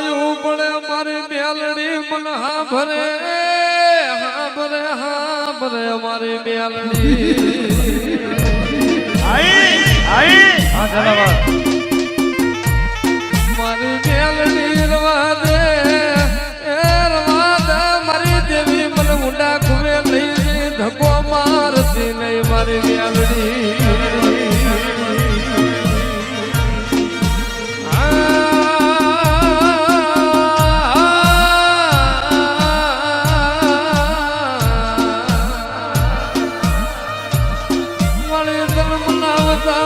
જીવાયું પડે મારી મેલડી મન હા ભરે મારી મેલડી મારી મેલડી રવા દે મારી દેવી મને ઊંડા ખુવે લઈ ધક્કો મારતી નહીં મારી મેલડી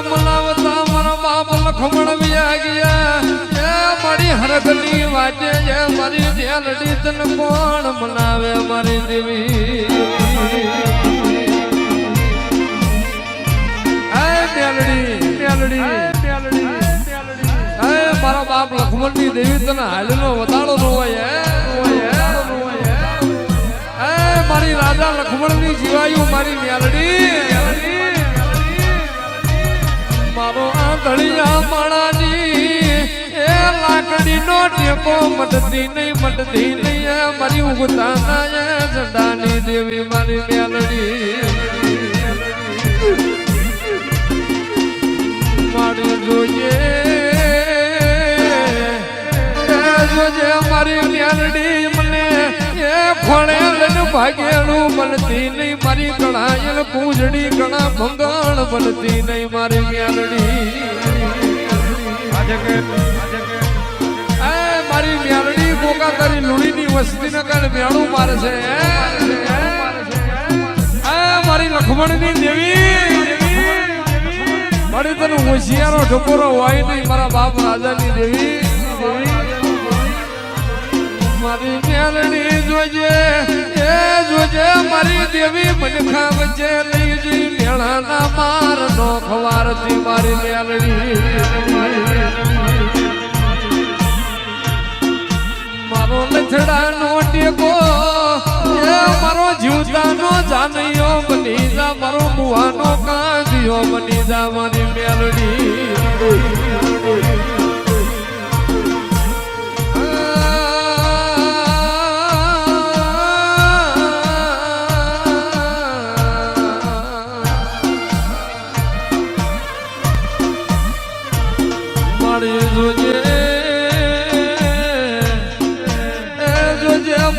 મનાવતા મારા બાપ લખમણ વ્યા ગયા મારી હરખની વાટે મારી મેલડી તને કોણ મનાવે મારી દેવી મારા બાપ લખમણ ની દેવી તને હાલનો વધારો નો હોય મારી રાજા લખમણ ની જીવાયું મારી મેલડી મારો આ ધડિયા માણાની એ લાકડી નો ટેકો મટતી નહીં મારી ઉગતા ના ઝંડાની દેવી મારી મેલડી મારી જોઈએ મારી મેલડી મને એ ખોળેલ ભાગેલું બનતી નહીં મારી કણાયેલ પૂંજડી કણા ભંગાણ બનતી નહીં મારી મેલડી મારી મેલડી કોકા તારી લુણીની વસ્તી ના કારણે મેળું મારે છે મારી લખમણની દેવી મારી તને હોશિયારો ઢોકોરો હોય નહીં મારા બાપ રાજાની દેવી મારી મેલડી જોજે મારી દેવી મનખા વચ્ચે લઈ જઈ મેળાના માર નો ખવારતી મારી મેલડી મારો લથડાનો ટેકો મારો જીવતાનો જાનૈયો બની જા મારો મુવાનો કાંધિયો બની જા મારી મેલડી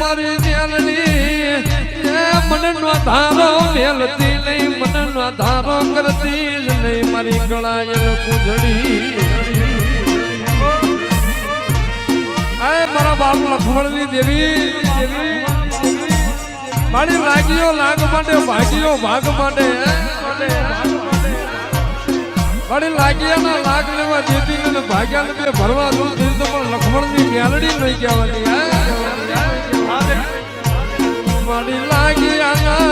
મારી મેલડી મને નો ધારો મેલતી નહીં મને નો ધારો કરતી જ નહીં મારી ગળાયેલ કુંજડી મારા બાપ લખમણની દેવી મારી લાગ્યો લાગ માટે ભાગ્યો ભાગ માટે મારી લાગ્યાના લાગ લેવા દેતી ને ભાગ્યા બે ભરવા દઉં તો પણ લખમણની મેલડી નહીં કહેવાની મારી લાગ્યાના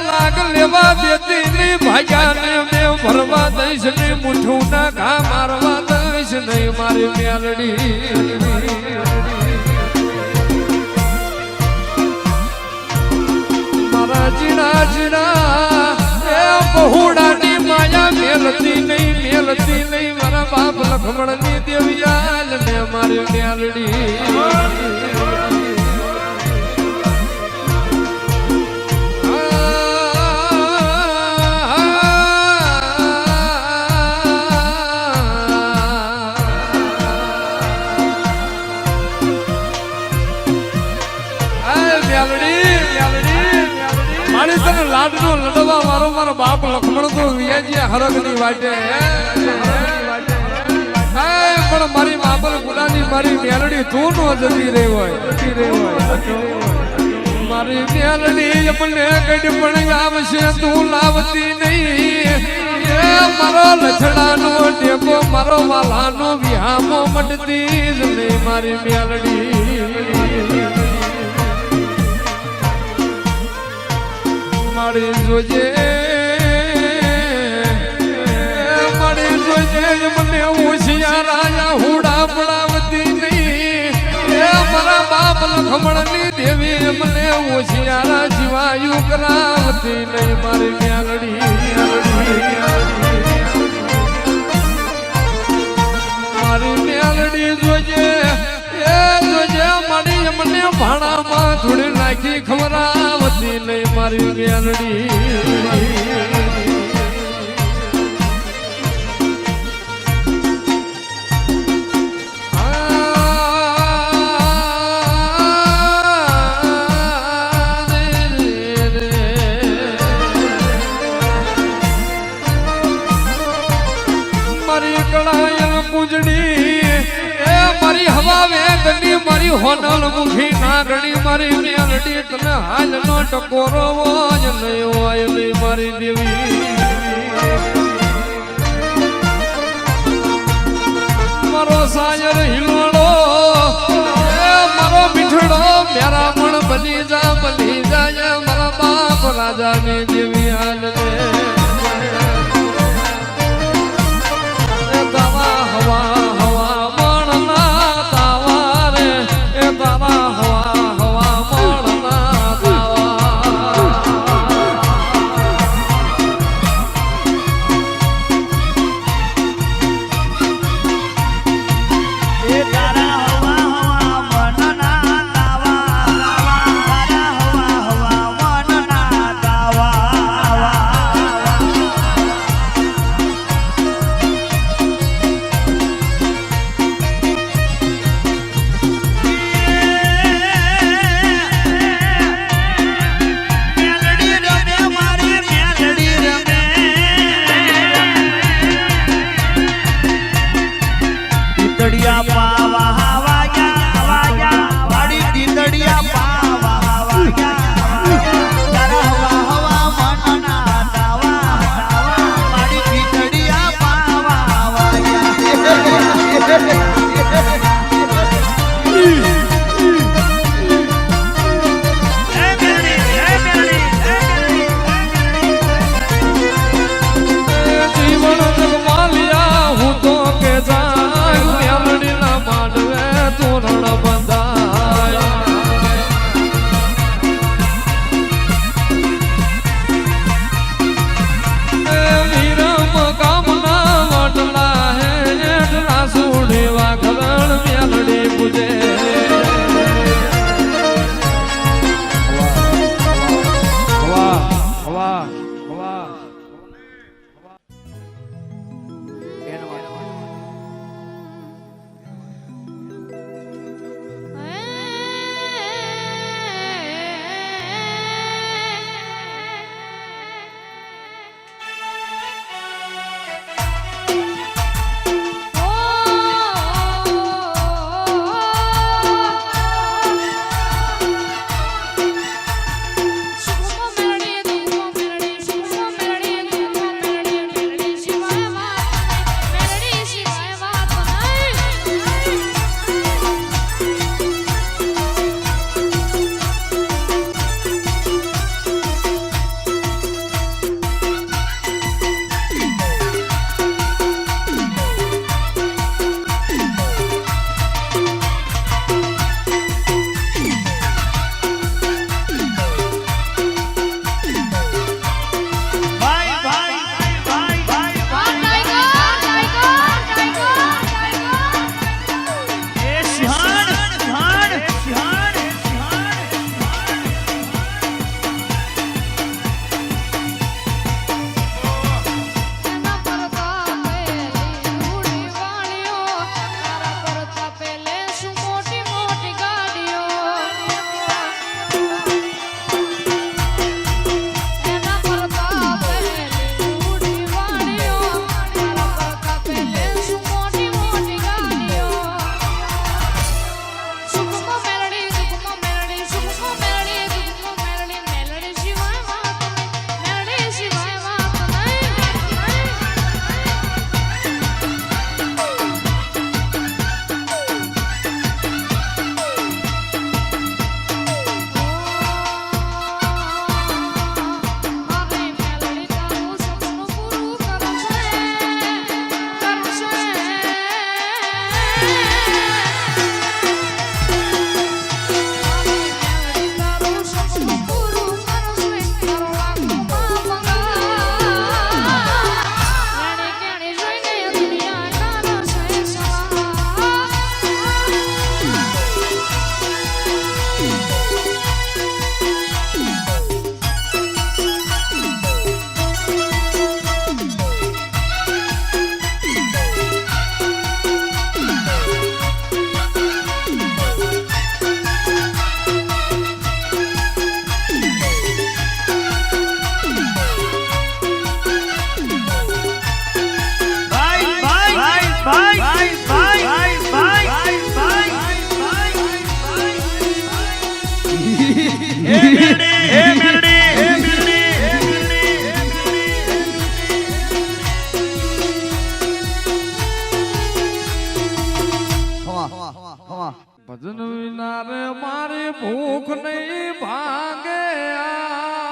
લાગ લેવા દેતી નહીં ભાગ્યાને મેં ભરવા દઈશ નહીં મુઠ્ઠું ના ઘા મારવા દઈશ નહીં મારી મેલડી મારા જીણા બહુડાની માયા મેલતી નહીં મારા બાપ લખમણની દેવિયાલ ને મારી મેલડી મારી તને લાડનો લડવા વારો મારો બાપ લખમણ તો વિયાજી હરગની વાટે પણ મારી બાપલ ગુલાની મારી મેલડી તું નો જતી રહી હોય મારી મેલડી મને કઈ પણ આવશે તું લાવતી નહીં મારો લછડાનો ટેકો મારો વાલાનો વિહામો મટતી જ નહીં મારી મેલડી મારી જોજે મને હોશિયાર આયા હુડા પડાવતી નહીં મારા બાપ લખમણની દેવી મને હોશિયાર જીવાયું કરાવતી નહીં મારી મેલડી મારી મેલડી જોજે નાખી ખવરાવતી નહીં મારી મેલડી મારી હોનલ મુખી નાગણી મારી મેલડી તને હાલ નો ટકોરો જ નહીં હોય નહીં મારી દેવી મારો સાયર હિલોડો મારો મીઠડો મેરા મણ બની જાય મારા બાપ રાજાની દેવી હાલ તાવા હવા તારા હવા ભજન વિના રે મારી ભૂખ નહીં ભાંગે આ